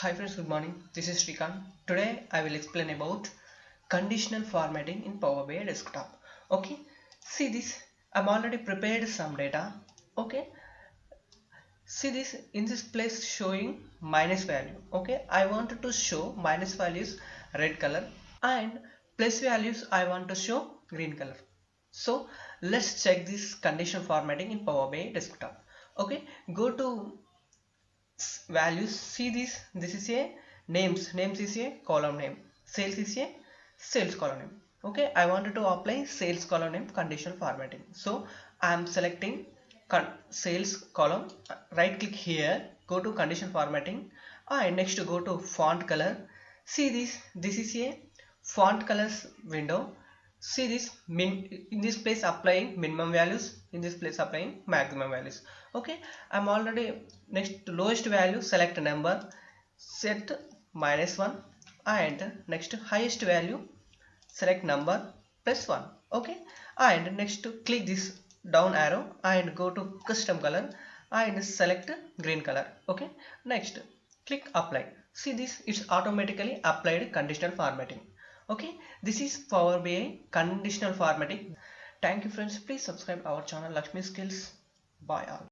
Hi friends, good morning. This is Srikanth. Today I will explain about conditional formatting in Power BI desktop. Okay, see this. I'm already prepared some data. Okay, see this in this place showing minus value. Okay, I wanted to show minus values red color and plus values I want to show green color. So let's check this conditional formatting in Power BI desktop. Okay, go to values, see this is a names is a column name, sales is a sales column name. Okay, I wanted to apply sales column name conditional formatting, so I am selecting sales column. Right click here, go to condition formatting and next go to font color. See this is a font colors window. See this, in this place applying minimum values, in this place applying maximum values. Okay, I'm already next lowest value select number, set -1 and next highest value select number +1. Okay, and next click this down arrow and go to custom color and select green color. Okay, next click apply. See this, it's automatically applied conditional formatting. Okay, this is Power BI conditional formatting. Thank you friends, please subscribe our channel Lakshmi Skills. Bye all.